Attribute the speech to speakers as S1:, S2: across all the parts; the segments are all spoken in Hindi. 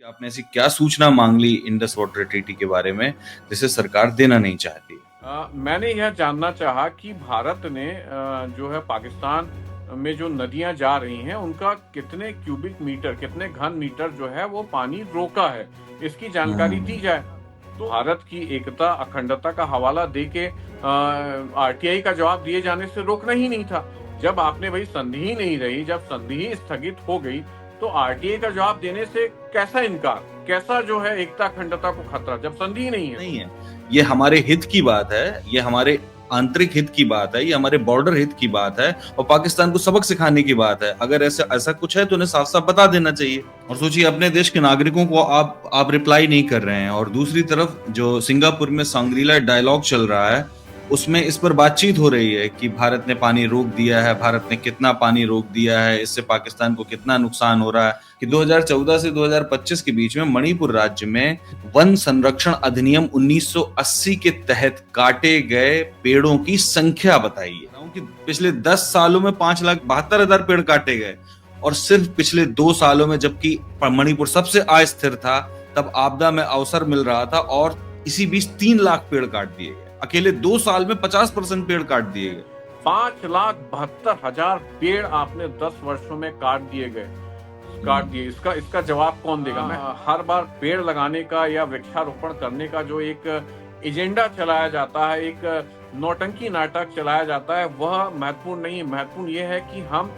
S1: आपने ऐसी क्या सूचना मांग ली इंडस वाटर ट्रीटी के बारे में जिसे सरकार देना नहीं चाहती?
S2: मैंने यह जानना चाहा कि भारत ने जो है पाकिस्तान में जो नदियां जा रही हैं उनका कितने क्यूबिक मीटर कितने घन मीटर जो है वो पानी रोका है, इसकी जानकारी दी जाए। तो भारत की एकता अखंडता का हवाला देके आरटीआई का जवाब दिए जाने से रोकना ही नहीं था। जब आपने भाई संधि ही नहीं रही, जब संधि ही स्थगित हो गई, तो आरटीआई का जवाब देने से कैसा इनकार, कैसा जो है एकता अखंडता को खतरा, जब संधि ही नहीं है।
S1: नहीं है, ये हमारे हित की बात है, ये हमारे आंतरिक हित की बात है, ये हमारे बॉर्डर हित की बात है और पाकिस्तान को सबक सिखाने की बात है। अगर ऐसा कुछ है तो उन्हें साफ साफ बता देना चाहिए। और सोचिए, अपने देश के नागरिकों को आप रिप्लाई नहीं कर रहे हैं और दूसरी तरफ जो सिंगापुर में सांग्रीला डायलॉग चल रहा है उसमें इस पर बातचीत हो रही है कि भारत ने पानी रोक दिया है, भारत ने कितना पानी रोक दिया है, इससे पाकिस्तान को कितना नुकसान हो रहा है। कि 2014 से 2025 के बीच में मणिपुर राज्य में वन संरक्षण अधिनियम 1980 के तहत काटे गए पेड़ों की संख्या बताइए कि पिछले 10 सालों में 5,72,000 पेड़ काटे गए और सिर्फ पिछले 2 सालों में, जबकि मणिपुर सबसे अस्थिर था, तब आपदा में अवसर मिल रहा था और इसी बीच 3 लाख पेड़ काट दिए गए। अकेले 2 साल में 50% पेड़ काट दिए गए।
S2: 5,72,000 पेड़ आपने 10 वर्षों में काट दिए। इसका जवाब कौन देगा? हर बार पेड़ लगाने का या वृक्षारोपण करने का जो एक एजेंडा चलाया जाता है, एक नौटंकी नाटक चलाया जाता है, वह महत्वपूर्ण नहीं। महत्वपूर्ण यह है कि हम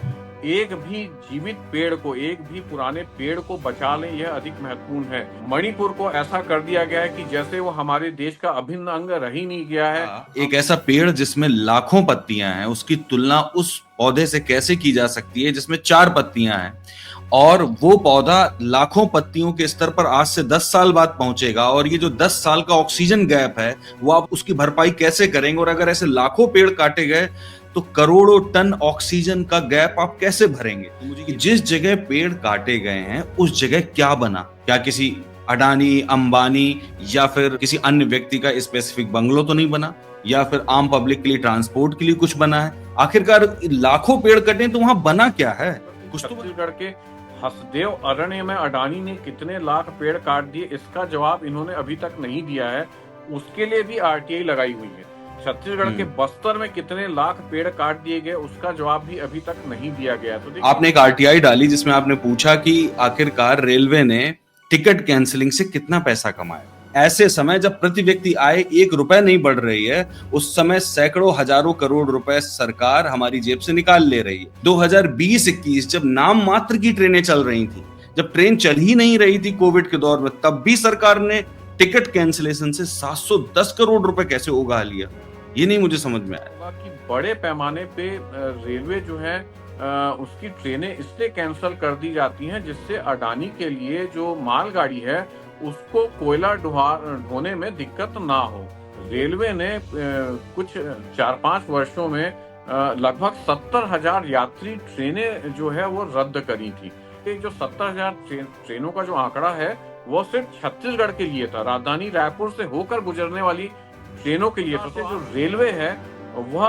S2: एक भी जीवित पेड़ को, एक भी पुराने पेड़ को बचा लें, यह अधिक महत्वपूर्ण है। मणिपुर को ऐसा कर दिया गया है कि जैसे वो हमारे देश का अभिन्न अंग रह ही नहीं गया है।
S1: एक ऐसा पेड़ जिसमें लाखों पत्तियां हैं, उसकी तुलना उस पौधे से कैसे की जा सकती है जिसमें 4 पत्तियां हैं? और वो पौधा लाखों पत्तियों के स्तर पर आज से 10 साल बाद पहुंचेगा और ये जो 10 साल का ऑक्सीजन गैप है वो आप उसकी भरपाई कैसे करेंगे? और अगर ऐसे लाखों पेड़ काटे गए तो करोड़ों टन ऑक्सीजन का गैप आप कैसे भरेंगे? तो मुझे जिस जगह पेड़ काटे गए हैं उस जगह क्या बना? क्या किसी अडानी, अंबानी या फिर किसी अन्य व्यक्ति का स्पेसिफिक बंगलो तो नहीं बना, या फिर आम पब्लिक के लिए ट्रांसपोर्ट के लिए कुछ बना है? आखिरकार लाखों पेड़ कटे तो वहां बना क्या है? कुछ तो
S2: छत्तीसगढ़ के हसदेव अरण्य में अडानी ने कितने लाख पेड़ काट दिए, इसका जवाब इन्होंने अभी तक नहीं दिया है। उसके लिए भी आरटीआई लगाई हुई है। छत्तीसगढ़ के बस्तर में कितने लाख पेड़ काट दिए गए, उसका जवाब भी अभी तक नहीं दिया गया। तो
S1: आपने एक आरटीआई डाली जिसमें आपने पूछा कि आखिरकार रेलवे ने टिकट कैंसिलिंग से कितना पैसा कमाया। ऐसे समय जब प्रति व्यक्ति आय 1 रुपए नहीं बढ़ रही है, उस समय सैकड़ों हजारों करोड़ रुपए सरकार हमारी जेब से निकाल ले रही है। 2020-21 जब नाम मात्र की ट्रेनें चल रही थी, जब ट्रेन चल ही नहीं रही थी कोविड के दौर में, तब भी सरकार ने टिकट कैंसिलेशन से 710 करोड़ रुपए कैसे उगा लिया, ये नहीं मुझे समझ में आया।
S2: कि बड़े पैमाने पे रेलवे जो है उसकी ट्रेनें इसलिए कैंसिल कर दी जाती हैं जिससे अडानी के लिए जो मालगाड़ी है उसको कोयला ढोने में दिक्कत ना हो। रेलवे ने कुछ 4-5 वर्षों में लगभग 70,000 यात्री ट्रेनें जो है वो रद्द करी थी। ये जो 70,000 ट्रेनों का जो आंकड़ा है वो सिर्फ छत्तीसगढ़ के लिए था, राजधानी रायपुर से होकर गुजरने वाली ट्रेनों के लिए। तो जो रेलवे है वह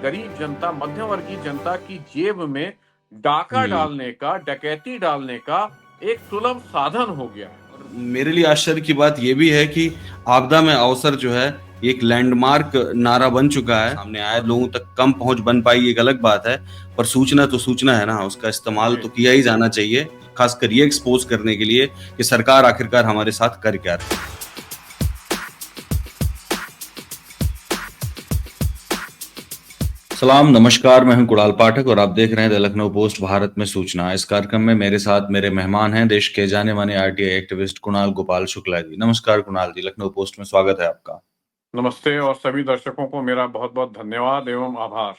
S2: गरीब जनता, मध्यम वर्गीय जनता की जेब में डाका डालने का, डकैती डालने का एक सुलभ साधन हो गया।
S1: मेरे लिए आश्चर्य की बात यह भी है कि आपदा में अवसर जो है एक लैंडमार्क नारा बन चुका है, सामने आया, लोगों तक कम पहुंच बन पाई एक अलग बात है, पर सूचना तो सूचना है ना, उसका इस्तेमाल तो किया ही जाना चाहिए, खासकर ये एक्सपोज करने के लिए कि सरकार आखिरकार हमारे साथ कर क्या रही है। सलाम, नमस्कार, मैं हूं कुणाल पाठक और आप देख रहे हैं द लखनऊ पोस्ट भारत में सूचना। इस कार्यक्रम में मेरे साथ मेरे मेहमान हैं देश के जाने माने आरटीआई एक्टिविस्ट कुणाल गोपाल शुक्ला जी। नमस्कार कुणाल जी, लखनऊ पोस्ट में स्वागत है आपका।
S2: नमस्ते और सभी दर्शकों को मेरा बहुत बहुत धन्यवाद एवं आभार।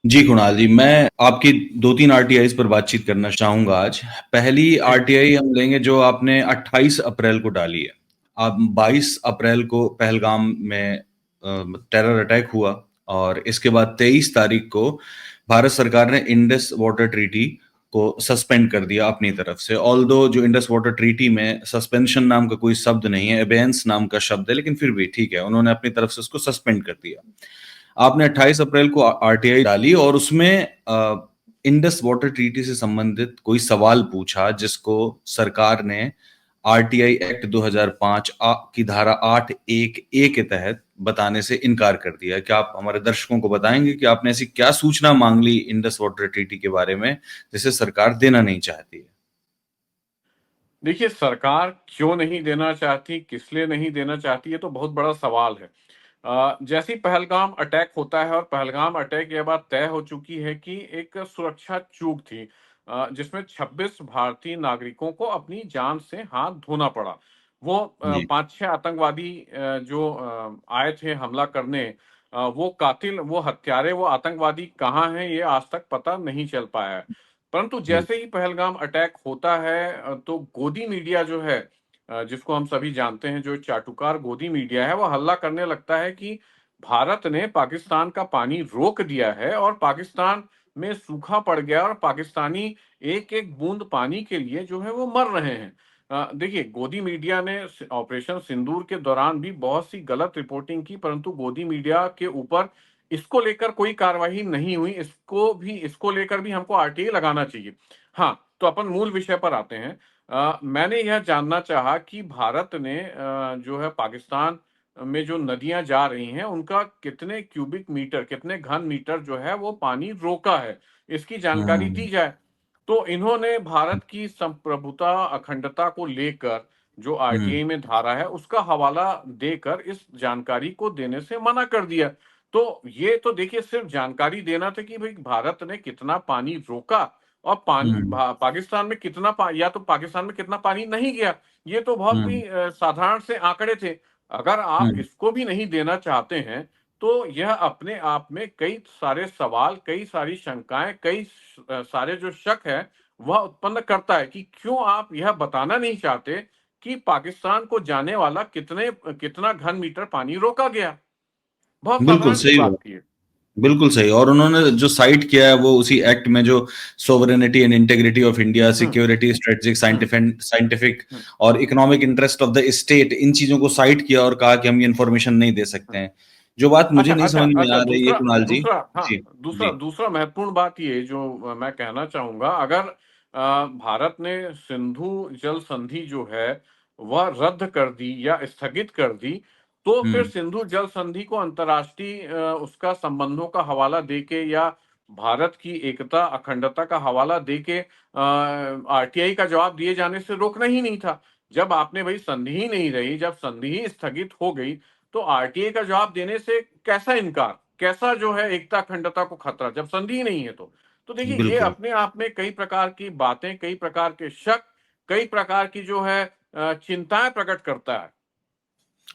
S1: जी कुणाल जी, मैं आपकी 2-3 आरटीआई पर बातचीत करना चाहूंगा आज। पहली आरटीआई हम लेंगे जो आपने 28 अप्रैल को डाली है। अब 22 अप्रैल को पहलगाम में टेरर अटैक हुआ और इसके बाद 23 तारीख को भारत सरकार ने इंडस वाटर ट्रीटी को सस्पेंड कर दिया अपनी तरफ से। ऑल्दो जो इंडस वाटर ट्रीटी में सस्पेंशन नाम का कोई शब्द नहीं है, एबेंस नाम का शब्द है, लेकिन फिर भी ठीक है, उन्होंने अपनी तरफ से उसको सस्पेंड कर दिया। आपने 28 अप्रैल को आरटीआई डाली और उसमें इंडस वाटर ट्रीटी से संबंधित कोई सवाल पूछा जिसको सरकार ने आरटीआई एक्ट 2005 की धारा 8(1)(a) के तहत बताने से इनकार कर दिया है। क्या आप हमारे दर्शकों को बताएंगे कि आपने ऐसी क्या सूचना मांग ली इंडस वाटर ट्रीटी के बारे में जिसे सरकार देना नहीं चाहती है?
S2: देखिए, सरकार क्यों नहीं देना चाहती, किस लिए नहीं देना चाहती, ये तो बहुत बड़ा सवाल है। जैसे ही पहलगाम अटैक होता है और पहलगाम अटैक ये बात तय हो चुकी है कि एक सुरक्षा चूक थी, जिसमें 26 भारतीय नागरिकों को अपनी जान से हाथ धोना पड़ा। वो
S1: जी।
S2: 5-6 आतंकवादी जो आए थे हमला करने, वो कातिल, वो हत्यारे, वो आतंकवादी कहाँ हैं, ये आज तक पता नहीं चल पाया है। परंतु
S1: बिल्कुल।
S2: जैसे ही पहलगाम अटैक होता है, तो गोदी मीडिया जो है, जिसको हम सभी जानते हैं, जो चाटुकार गोदी मीडिया है, वो हल्ला करने लगता है कि भारत ने पाकिस्तान का पानी रोक दिया है और पाकिस्तान में सूखा पड़ गया और पाकिस्तानी एक-एक बूंद पानी के लिए जो है वो मर रहे हैं। देखिए, गोदी मीडिया ने ऑपरेशन सिंदूर के दौरान भी बहुत सी गलत रिपोर्टिंग की, परंतु गोदी मीडिया के ऊपर इसको लेकर कोई कार्रवाई नहीं हुई। इसको लेकर भी हमको आरटीआई लगाना चाहिए। हाँ, तो अपन मूल विषय पर आते हैं। मैंने यह जानना चाहा कि भारत ने जो है पाकिस्तान में जो नदियाँ जा रही हैं, उनका कितने क्यूबिक मीटर, कितने घन मीटर जो है वो पानी रोका है, इसकी जानकारी दी
S1: हम्म।
S2: जाए। तो इन्होंने भारत की संप्रभुता, अखंडता को लेकर जो
S1: हम्म।
S2: आरटीआई में धारा है, उसका हवाला देकर इस जानकारी को देने से मना कर दिया। तो ये तो देखिए, सिर्फ जानकारी देना था कि भाई भारत ने कितना पानी रोका और
S1: हम्म।
S2: पाकिस्तान में या तो पाकिस्तान में कितना पानी नहीं गया। ये तो बहुत ही
S1: हम्म।
S2: साधारण से आंकड़े थे। अगर आप
S1: हम्म।
S2: इसको भी नहीं देना चाहते हैं, तो यह अपने आप में कई सारे सवाल, कई सारी शंकाएं, सारे जो शक है, वह उत्पन्न करता है कि क्यों आप यह बताना नहीं चाहते कि पाकिस्तान को जाने वाला कितना घन मीटर पानी रोका गया। बहुत
S1: बिल्कुल
S2: साधारण सी
S1: सही
S2: बात
S1: बात।
S2: थी ये।
S1: बिल्कुल सही। और उन्होंने जो साइट किया है वो उसी एक्ट में जो sovereignty and integrity of India,
S2: hmm,
S1: security, strategic,
S2: hmm,
S1: scientific
S2: hmm.
S1: और economic interest of the state, इन चीजों को साइट किया और कहा कि हम ये इन्फॉर्मेशन नहीं दे सकते हैं। जो बात मुझे
S2: अच्छा,
S1: नहीं
S2: अच्छा,
S1: समझ में
S2: अच्छा,
S1: आ रही है
S2: दूसरा
S1: कुणाल जी।
S2: दूसरा हाँ,
S1: जी। जी।
S2: दूसरा महत्वपूर्ण बात ये जो मैं कहना चाहूँगा, अगर भारत ने सिंधु जल संधि जो है, वह रद्द कर दी या स्थगित कर दी, तो फिर
S1: हम्म।
S2: सिंधु जल संधि को अंतर्राष्ट्रीय उसका संबंधों का हवाला देके या भारत की एकता, अखंडता का हवाला देके आरटीआई का जवाब दिए जाने से रोकना ही नहीं था। जब आपने भई संधि ही नहीं रही, जब संधि ही स्थगित हो गई, तो आरटीआई का जवाब देने से कैसा इनकार? कैसा जो है एकता अखंडता को खतरा, जब संधि ही नहीं है तो। तो देखिए, ये
S1: बिल्कुल।
S2: अपने आप में कई प्रकार की बातें, कई प्रकार के शक, कई प्रकार की जो है चिंताएँ प्रकट करता है।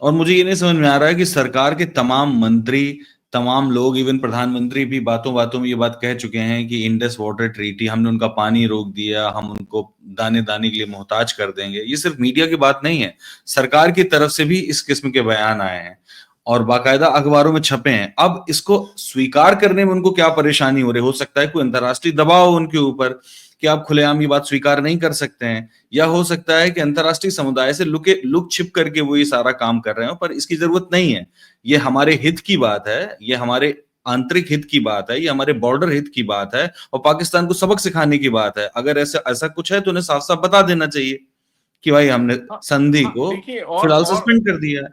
S1: और मुझे ये नहीं समझ में आ रहा है कि सरकार के तमाम मंत्री, तमाम लोग, इवन प्रधानमंत्री भी बातों बातों में ये बात कह चुके हैं कि इंडस वाटर ट्रीटी, हमने उनका पानी रोक दिया, हम उनको दाने दाने के लिए मोहताज कर देंगे। ये सिर्फ मीडिया की बात नहीं है, सरकार की तरफ से भी इस किस्म के बयान आए हैं और बाकायदा अखबारों में छपे हैं। अब इसको स्वीकार करने में उनको क्या परेशानी हो रही? हो सकता है कोई अंतर्राष्ट्रीय दबाव हो उनके ऊपर कि आप खुलेआम ये बात स्वीकार नहीं कर सकते हैं, या हो सकता है कि अंतर्राष्ट्रीय समुदाय से लुक छिप करके वो ये सारा काम कर रहे हो, पर इसकी जरूरत नहीं है। ये हमारे हित की बात है, ये हमारे आंतरिक हित की बात है, ये हमारे बॉर्डर हित की बात है और पाकिस्तान को सबक सिखाने की बात है। अगर ऐसा ऐसा कुछ है तो उन्हें साफ साफ बता देना चाहिए कि भाई हमने
S2: हाँ,
S1: संधि
S2: हाँ,
S1: को
S2: देखिए,
S1: फिलहाल
S2: और
S1: सस्पेंड कर दिया है।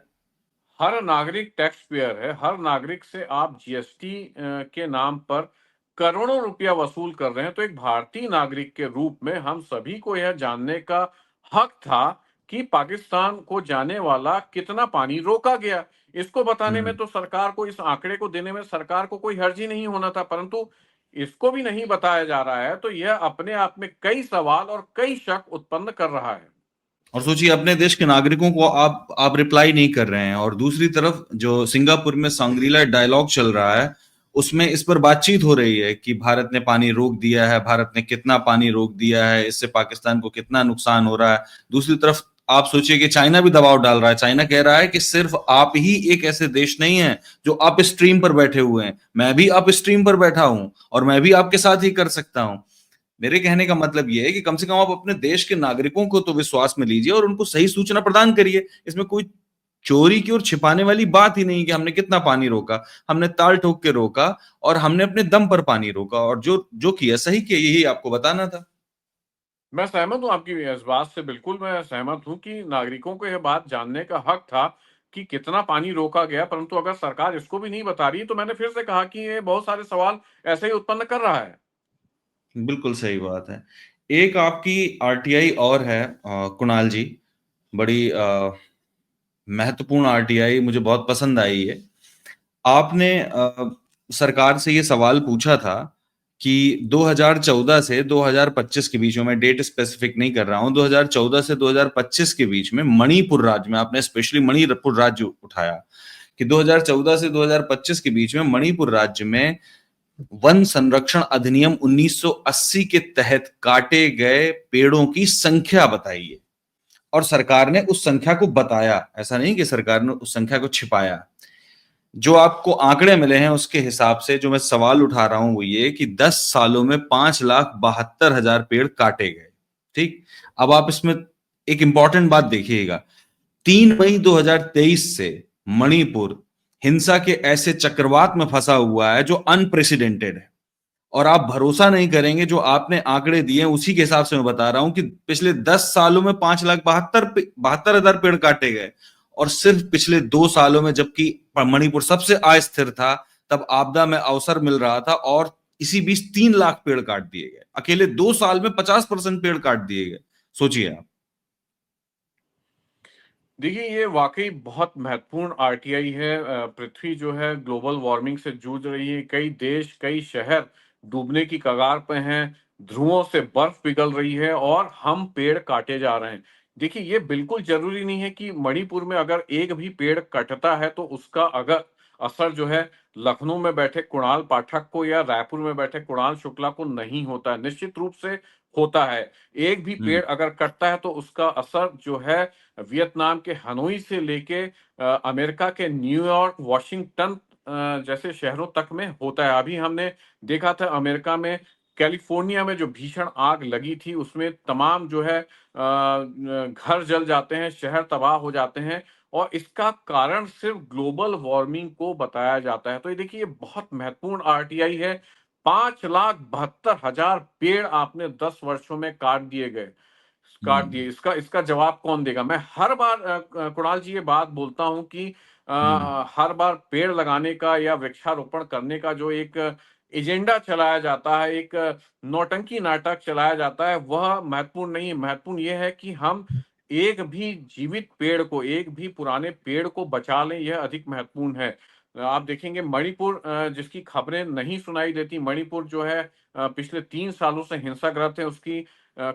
S2: हर नागरिक टैक्स पेयर है, हर नागरिक से आप जीएसटी के नाम पर करोड़ों रुपया वसूल कर रहे हैं, तो एक भारतीय नागरिक के रूप में हम सभी को यह जानने का हक था कि पाकिस्तान को जाने वाला कितना पानी रोका गया। इसको बताने में
S1: हम्म।
S2: तो सरकार को, इस आंकड़े को देने में सरकार को कोई हर्ज ही नहीं होना था, परंतु इसको भी नहीं बताया जा रहा है, तो यह अपने आप में कई सवाल और कई शक उत्पन्न कर रहा है।
S1: और सोचिए अपने देश के नागरिकों को आप रिप्लाई नहीं कर रहे हैं, और दूसरी तरफ जो सिंगापुर में सांग्रीला डायलॉग चल रहा है उसमें इस पर बातचीत हो रही है कि भारत ने पानी रोक दिया है, भारत ने कितना पानी रोक दिया है, इससे पाकिस्तान को कितना नुकसान हो रहा है। दूसरी तरफ आप सोचिए कि चाइना भी दबाव डाल रहा है। चाइना कह रहा है कि सिर्फ आप ही एक ऐसे देश नहीं है जो अप स्ट्रीम पर बैठे हुए हैं, मैं भी अप स्ट्रीम पर बैठा हूं और मैं भी आपके साथ ही कर सकता हूं। मेरे कहने का मतलब ये है कि कम से कम आप अपने देश के नागरिकों को तो विश्वास में लीजिए और उनको सही सूचना प्रदान करिए। इसमें कोई चोरी की और छिपाने वाली बात ही नहीं कि हमने कितना पानी रोका, हमने ताल ठोक के रोका और हमने अपने दम पर पानी रोका, और जो जो किया सही किया, यही आपको बताना था।
S2: मैं सहमत हूँ आपकी इस बात से, बिल्कुल मैं सहमत हूँ कि नागरिकों को यह बात जानने का हक था कि कितना पानी रोका गया, परंतु अगर सरकार इसको भी नहीं बता रही, तो मैंने फिर से कहा कि ये बहुत सारे सवाल ऐसे ही उत्पन्न कर रहा है।
S1: बिल्कुल सही बात है। एक आपकी आरटीआई और है कुणाल जी, बड़ी महत्वपूर्ण आरटीआई मुझे बहुत पसंद आई है। आपने सरकार से ये सवाल पूछा था कि 2014 से 2025 के बीच में, मैं डेट स्पेसिफिक नहीं कर रहा हूं, 2014 से 2025 के बीच में मणिपुर राज्य में, आपने स्पेशली मणिपुर राज्य उठाया कि 2014 से 2025 के बीच में मणिपुर राज्य में वन संरक्षण अधिनियम 1980 के तहत काटे गए पेड़ों की संख्या बताइए। और सरकार ने उस संख्या को बताया, ऐसा नहीं कि सरकार ने उस संख्या को छिपाया। जो आपको आंकड़े मिले हैं उसके हिसाब से जो मैं सवाल उठा रहा हूं वो ये कि 10 सालों में 5,72,000 पेड़ काटे गए। ठीक। अब आप इसमें एक इंपॉर्टेंट बात देखिएगा, 3 मई 2023 से मणिपुर हिंसा के ऐसे चक्रवात में फंसा हुआ है जो अनप्रेसिडेंटेड है। और आप भरोसा नहीं करेंगे, जो आपने आंकड़े दिए हैं उसी के हिसाब से मैं बता रहा हूं कि पिछले 10 सालों में 5,72,000 पेड़ काटे गए। और सिर्फ पिछले 2 सालों में, जबकि मणिपुर सबसे अस्थिर था, तब आपदा में अवसर मिल रहा था और इसी बीच 3 लाख पेड़ काट दिए गए। अकेले 2 साल में 50% पेड़ काट दिए गए। सोचिए आप।
S2: देखिए, ये वाक़ई बहुत महत्वपूर्ण आरटीआई है। पृथ्वी जो है ग्लोबल वार्मिंग से जूझ रही है। कई देश, कई शहर डूबने की कगार पे हैं, ध्रुवों से बर्फ पिघल रही है और हम पेड़ काटे जा रहे हैं। देखिए, ये बिल्कुल ज़रूरी नहीं है कि मणिपुर में अगर एक भी पेड़ कटता है, तो उसका अगर असर जो है लखनऊ में बैठे कुणाल पाठक को या रायपुर में बैठे कुणाल शुक्ला को नहीं होता है। निश्चित रूप से होता है। एक भी
S1: हम्म।
S2: पेड़ अगर कटता है, तो उसका असर जो है वियतनाम के हनोई से लेके अमेरिका के न्यूयॉर्क, वॉशिंगटन जैसे शहरों तक में होता है। अभी हमने देखा था अमेरिका में कैलिफोर्निया में जो भीषण आग लगी थी, उसमें तमाम जो है घर जल जाते हैं, शहर तबाह हो जाते हैं और इसका कारण सिर्फ ग्लोबल वार्मिंग को बताया जाता है। तो ये देखिए, ये बहुत महत्वपूर्ण आरटीआई है। 5,72,000 पेड़ आपने 10 वर्षों में काट
S1: हम्म।
S2: दिए। इसका इसका जवाब कौन देगा? मैं हर बार कुणाल जी ये बात बोलता हूँ कि
S1: हम्म।
S2: हर बार पेड़ लगाने का या वृक्षारोपण करने का जो एक एजेंडा चलाया जाता है, एक नौटंकी नाटक चलाया जाता है, वह महत्वपूर्ण नहीं है। महत्वपूर्ण ये है कि हम एक भी जीवित पेड़ को, एक भी पुराने पेड़ को बचा लें, यह अधिक महत्वपूर्ण है। आप देखेंगे मणिपुर जिसकी खबरें नहीं सुनाई देती, मणिपुर जो है पिछले 3 सालों से हिंसाग्रस्त है, उसकी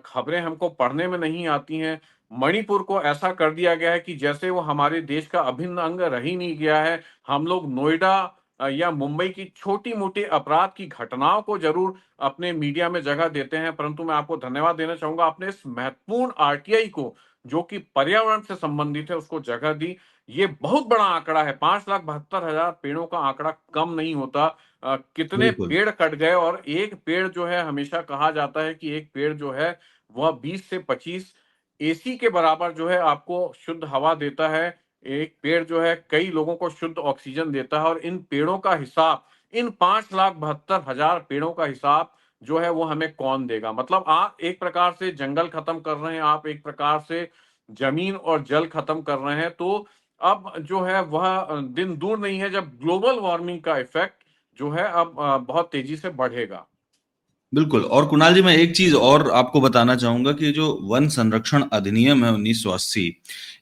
S2: खबरें हमको पढ़ने में नहीं आती हैं। मणिपुर को ऐसा कर दिया गया है कि जैसे वो हमारे देश का अभिन्न अंग रह ही नहीं गया है। हम लोग नोएडा या मुंबई की छोटी-मोटी अपराध की घटनाओं को ज़रूर अपने मीडिया में जगह देते हैं, परंतु मैं आपको धन्यवाद देना चाहूँगा, आपने इस महत्वपूर्ण आरटीआई को, जो कि पर्यावरण से संबंधित है, उसको जगह दी। ये बहुत बड़ा आंकड़ा है, 5,72,000 पेड़ों का आंकड़ा कम नहीं होता। कितने
S1: बिल्कुल।
S2: पेड़ कट गए और एक पेड़ जो है, हमेशा कहा जाता है कि एक पेड़ जो है वह 20 से 25 एसी के बराबर जो है आपको शुद्ध हवा देता है। एक पेड़ जो है कई लोगों को शुद्ध ऑक्सीजन देता है और इन पेड़ों का हिसाब, इन 5,72,000 पेड़ों का हिसाब जो है वो हमें कौन देगा? मतलब आप एक प्रकार से जंगल खत्म कर रहे हैं, आप एक प्रकार से ज़मीन और जल खत्म कर रहे हैं। तो अब जो है वह दिन दूर नहीं है जब ग्लोबल वार्मिंग का इफ़ेक्ट जो है अब बहुत तेज़ी से बढ़ेगा।
S1: बिल्कुल। और कुणाल जी, मैं एक चीज और आपको बताना चाहूंगा कि जो वन संरक्षण अधिनियम है 1980,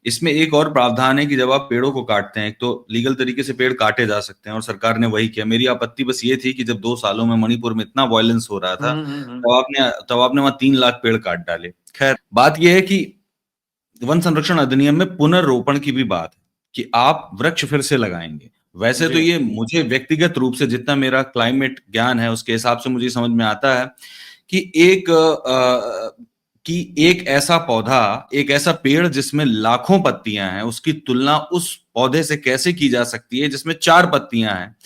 S1: इसमें एक और प्रावधान है कि जब आप पेड़ों को काटते हैं, एक तो लीगल तरीके से पेड़ काटे जा सकते हैं और सरकार ने वही किया। मेरी आपत्ति बस ये थी कि जब 2 सालों में मणिपुर में इतना वायलेंस हो रहा
S2: हुँ,
S1: था,
S2: हुँ, हुँ।
S1: तब आपने वहां 3 लाख पेड़ काट डाले। खैर, बात यह है कि वन संरक्षण अधिनियम में पुनर्रोपण की भी बात है कि आप वृक्ष फिर से लगाएंगे। वैसे तो
S2: जी।
S1: ये मुझे व्यक्तिगत रूप से, जितना मेरा क्लाइमेट ज्ञान है उसके हिसाब से मुझे समझ में आता है कि एक ऐसा पौधा, एक ऐसा पेड़ जिसमें लाखों पत्तियां हैं, उसकी तुलना उस पौधे से कैसे की जा सकती है जिसमें 4 पत्तियां हैं।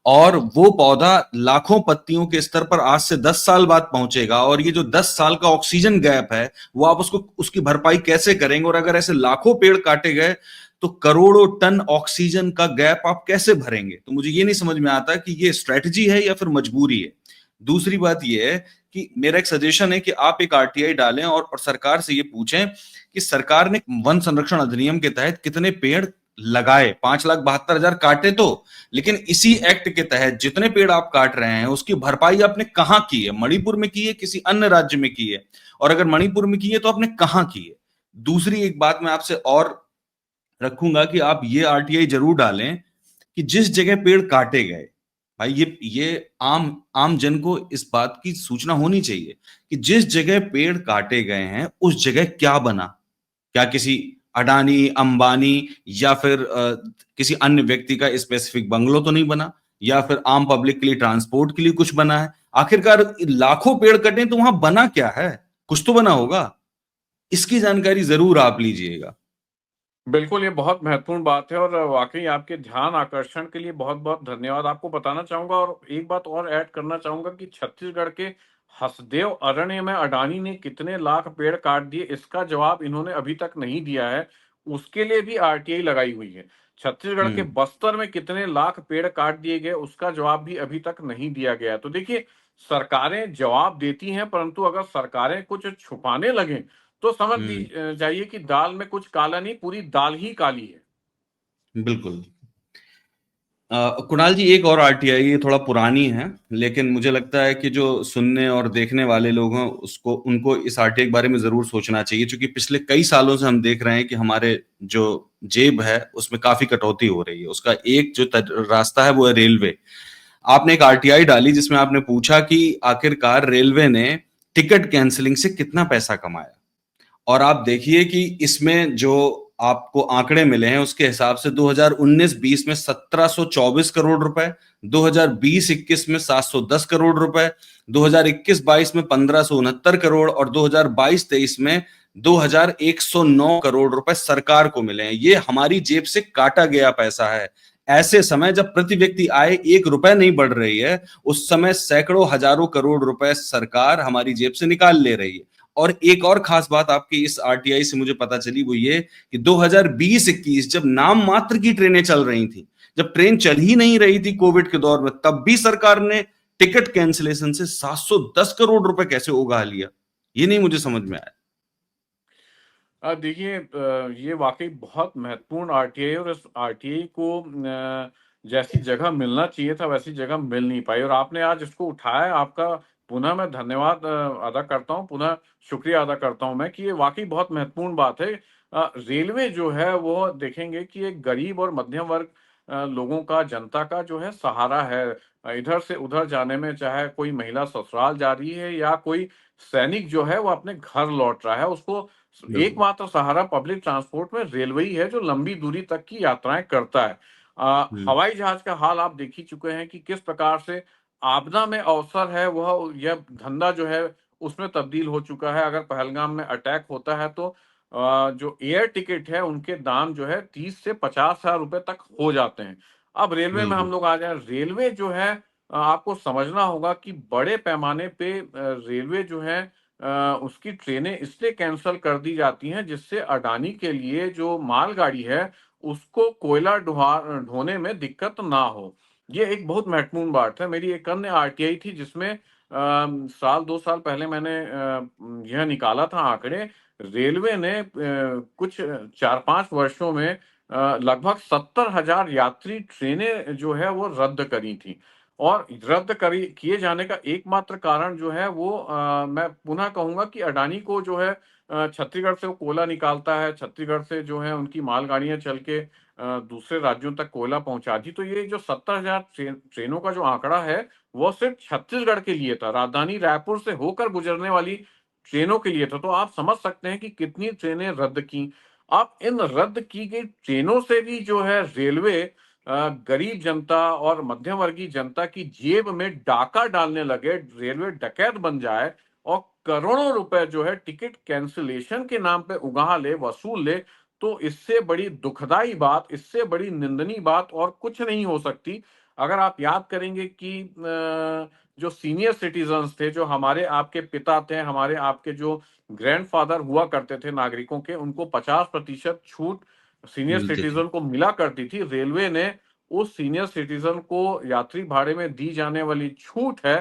S1: और वो पौधा लाखों पत्तियों के स्तर पर आज से 10 साल बाद पहुंचेगा, और ये जो 10 साल का ऑक्सीजन गैप है, वो आप उसकी भरपाई कैसे करेंगे? और अगर ऐसे लाखों पेड़ काटे गए तो करोड़ों टन ऑक्सीजन का गैप आप कैसे भरेंगे? तो मुझे ये नहीं समझ में आता कि ये स्ट्रेटजी है या फिर मजबूरी है। दूसरी बात ये है कि मेरा एक सजेशन है कि आप एक आरटीआई डालें और सरकार से ये पूछें कि सरकार ने वन संरक्षण अधिनियम के तहत कितने पेड़ लगाए। 5,72,000 काटे तो, लेकिन इसी एक्ट के तहत जितने पेड़ आप काट रहे हैं उसकी भरपाई आपने कहां की है? मणिपुर में की है, किसी अन्य राज्य में की है? और अगर मणिपुर में की है तो आपने कहां की है? दूसरी एक बात मैं आपसे और रखूंगा कि आप ये आरटीआई जरूर डालें कि जिस जगह पेड़ काटे गए, भाई ये आम आम जन को इस बात की सूचना होनी चाहिए कि जिस जगह पेड़ काटे गए हैं उस जगह क्या बना। क्या किसी अडानी अंबानी या फिर किसी अन्य व्यक्ति का स्पेसिफिक बंगलो तो नहीं बना, या फिर आम पब्लिक के लिए ट्रांसपोर्ट के लिए कुछ बना है? आखिरकार लाखों पेड़ कटे तो वहां बना क्या है? कुछ तो बना होगा। इसकी जानकारी जरूर आप लीजिएगा।
S2: बिल्कुल, ये बहुत महत्वपूर्ण बात है और वाक़ई आपके ध्यान आकर्षण के लिए बहुत-बहुत धन्यवाद। आपको बताना चाहूँगा और एक बात और ऐड करना चाहूँगा कि छत्तीसगढ़ के हसदेव अरण्य में अडानी ने कितने लाख पेड़ काट दिए, इसका जवाब इन्होंने अभी तक नहीं दिया है। उसके लिए भी आरटीआई लगाई हुई है। छत्तीसगढ़ के
S1: हम्म।
S2: बस्तर में कितने लाख पेड़ काट दिए गए, उसका जवाब भी अभी तक नहीं दिया गया है। तो देखिए, सरकारें जवाब देती हैं, परंतु अगर सरकारें कुछ छुपाने लगें, तो समझ
S1: हम्म।
S2: जाइए कि दाल में कुछ काला नहीं, पूरी दाल ही काली है।
S1: बिल्कुल। कुणाल जी, एक और आरटीआई, ये थोड़ा पुरानी है, लेकिन मुझे लगता है कि जो सुनने और देखने वाले लोग हैं उसको उनको इस आरटीआई के बारे में जरूर सोचना चाहिए, क्योंकि पिछले कई सालों से हम देख रहे हैं कि हमारे जो जेब है उसमें काफी कटौती हो रही है। उसका एक जो रास्ता है वो है रेलवे। आपने एक आरटीआई डाली जिसमें आपने पूछा कि आखिरकार रेलवे ने टिकट कैंसिलिंग से कितना पैसा कमाया। और आप देखिए कि इसमें जो आपको आंकड़े मिले हैं उसके हिसाब से 2019-20 में 1724 करोड़ रुपए, 2020-21 में 710 करोड़ रुपए, 2021-22 में 1569 करोड़ और 2022-23 में 2109 करोड़ रुपए सरकार को मिले हैं। ये हमारी जेब से काटा गया पैसा है। ऐसे समय जब प्रति व्यक्ति आय 1 रुपए नहीं बढ़ रही है, उस समय सैकड़ों हजारों करोड़ रुपए सरकार हमारी जेब से निकाल ले रही है। और एक और खास बात आपकी इस आरटीआई से मुझे पता चली, वो ये कि 2020-21 जब नाम मात्र की ट्रेनें चल रही थी, जब ट्रेन चल ही नहीं रही थी कोविड के दौर में, तब भी सरकार ने टिकट कैंसिलेशन से 710 करोड़ रुपए कैसे उगा लिया, ये नहीं मुझे समझ में आया।
S2: देखिए, ये वाक़ई बहुत महत्वपूर्ण आरटीआई है और इस आरटीआई को जैसी जगह मिलना चाहिए था, वैसी जगह मिल नहीं पाई और आपने आज इसको उठाया, आपका पुनः मैं धन्यवाद अदा करता हूँ, पुनः शुक्रिया अदा करता हूँ मैं कि ये वाक़ई बहुत महत्वपूर्ण बात है। रेलवे जो है वो देखेंगे कि एक गरीब और मध्यम वर्ग लोगों का, जनता का जो है सहारा है। इधर से उधर जाने में चाहे कोई महिला ससुराल जा रही है या कोई सैनिक जो है वो अपने घर लौट रहा है, उसको
S1: बिल्कुल।
S2: एकमात्र सहारा पब्लिक ट्रांसपोर्ट में रेलवे ही है जो लंबी दूरी तक की यात्राएं करता है।
S1: हम्म।
S2: हवाई जहाज का हाल आप देख ही चुके हैं कि किस प्रकार से आपदा में अवसर है वह यह धंधा जो है उसमें तब्दील हो चुका है। अगर पहलगाम में अटैक होता है तो जो एयर टिकट है उनके दाम जो है 30 से 50,000 रुपए तक हो जाते हैं। अब रेलवे में हम
S1: बिल्कुल।
S2: लोग आ जाए, रेलवे जो है आपको समझना होगा कि बड़े पैमाने पे रेलवे जो है उसकी ट्रेनें इसलिए कैंसल कर दी जाती हैं जिससे अडानी के लिए जो मालगाड़ी है उसको कोयला ढोने में दिक्कत ना हो। ये एक बहुत महत्वपूर्ण बात है। मेरी एक अन्य आरटीआई थी जिसमें साल 2 साल पहले मैंने यह निकाला था आंकड़े। रेलवे ने कुछ 4-5 वर्षों में लगभग 70,000 यात्री ट्रेनें जो है वो रद्द करी थी। और रद्द करी किए जाने का एकमात्र कारण जो है वो मैं पुनः कहूँगा कि अडानी को जो है छत्तीसगढ़ से वो कोयला निकालता है, छत्तीसगढ़ से जो है उनकी मालगाड़ियाँ चल के दूसरे राज्यों तक कोयला पहुँचाती। तो ये जो 70,000 ट्रेनों का जो आंकड़ा है, वो सिर्फ़ छत्तीसगढ़ के लिए था। राजधानी रायपुर से होकर गुजरने वाली ट्रेनों के लिए था। तो आप समझ सकते हैं कि कितनी ट्रेनें रद्द की। अब इन रद्द की गई ट्रेनों से भी जो है रेलवे गरीब जनता और मध्यम वर्गीय जनता की जेब में डाका डालने लगे, रेलवे डकैत बन जाए और करोड़ों रुपए जो है टिकट कैंसलेशन के नाम पे उगा ले, वसूल ले, तो इससे बड़ी दुखदाई बात, इससे बड़ी निंदनीय बात और कुछ नहीं हो सकती। अगर आप याद करेंगे कि जो सीनियर सिटीजन्स थे, जो हमारे आपके पिता थे, हमारे आपके जो ग्रैंडफ़ादर हुआ करते थे नागरिकों के, उनको 50% छूट सीनियर
S1: मिलती थी।
S2: सिटीजन को मिला करती थी। रेलवे ने उस सीनियर सिटीजन को यात्री भाड़े में दी जाने वाली छूट है,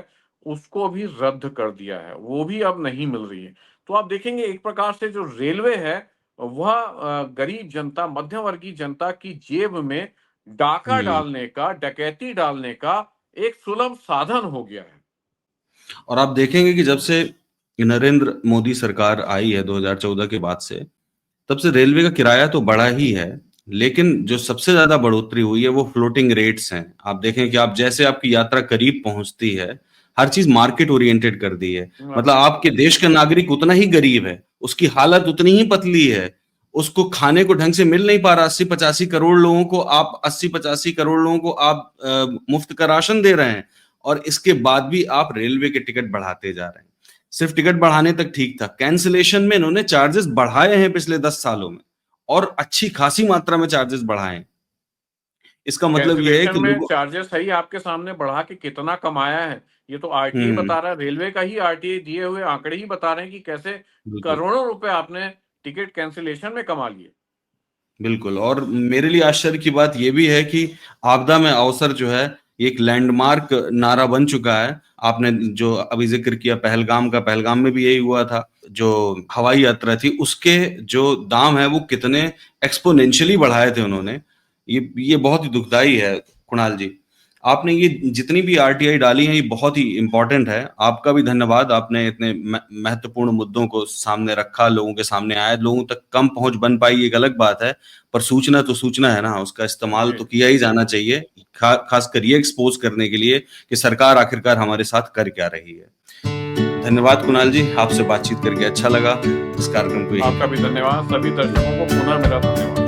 S2: उसको भी रद्द कर दिया है, वो भी अब नहीं मिल रही है। तो आप देखेंगे एक प्रकार से जो रेलवे है, वह गरीब जनता, मध्यम वर्गीय जनता की जेब में डाका
S1: हम्म।
S2: डालने का, डकैती डालने का एक सुलभ साधन हो गया है।
S1: और आप देखेंगे कि जब से नरेंद्र मोदी सरकार आई है 2014 के बाद से, तब से रेलवे का किराया तो बढ़ा ही है, लेकिन जो सबसे ज्यादा बढ़ोतरी हुई है वो फ्लोटिंग रेट्स हैं। आप देखें कि आप जैसे आपकी यात्रा करीब पहुंचती है, हर चीज मार्केट ओरिएंटेड कर दी है। मतलब
S2: बिल्कुल।
S1: आपके देश का नागरिक उतना ही गरीब है, उसकी हालत उतनी ही पतली है, उसको खाने को ढंग से मिल नहीं पा रहा। 80-85 करोड़ लोगों को आप मुफ्त का राशन दे रहे हैं, और इसके बाद भी आप रेलवे के टिकट बढ़ाते जा रहे हैं। सिर्फ टिकट बढ़ाने तक ठीक था, कैंसिलेशन में इन्होंने चार्जेस बढ़ाए हैं पिछले 10 सालों में, और अच्छी खासी मात्रा में चार्जेस बढ़ाए हैं। इसका मतलब यह है
S2: कैंसिलेशन
S1: कि
S2: में
S1: लोगों।
S2: चार्जेस है ही आपके सामने बढ़ा के कितना कमाया है, ये तो आरटीआई
S1: हम्म।
S2: बता रहा है, रेलवे का ही आरटीआई दिए हुए आंकड़े ही बता रहे हैं कि कैसे
S1: बिल्कुल।
S2: करोड़ों रुपए आपने टिकट कैंसिलेशन में कमा लिए।
S1: बिल्कुल। और मेरे लिए आश्चर्य की बात यह भी है कि आपदा में अवसर जो है, एक लैंडमार्क नारा बन चुका है। आपने जो अभी जिक्र किया पहलगाम का, पहलगाम में भी यही हुआ था। जो हवाई यात्रा थी उसके जो दाम है वो कितने एक्सपोनेंशियली बढ़ाए थे उन्होंने। ये बहुत ही दुखदाई है कुणाल जी। आपने ये जितनी भी आरटीआई डाली हैं ये बहुत ही इंपॉर्टेंट है। आपका भी धन्यवाद, आपने इतने महत्वपूर्ण मुद्दों को सामने रखा, लोगों के सामने आया। लोगों तक कम पहुंच बन पाई एक अलग बात है, पर सूचना तो सूचना है ना, उसका इस्तेमाल
S2: जी।
S1: तो किया ही जाना चाहिए। खासकर ये एक्सपोज करने के लिए कि सरकार आखिरकार हमारे साथ कर क्या रही है। धन्यवाद कुणाल जी, आपसे बातचीत करके अच्छा लगा। इस कार्यक्रम को यहीं
S2: आपका भी धन्यवाद। सभी दर्शकों को पुनः मेरा धन्यवाद।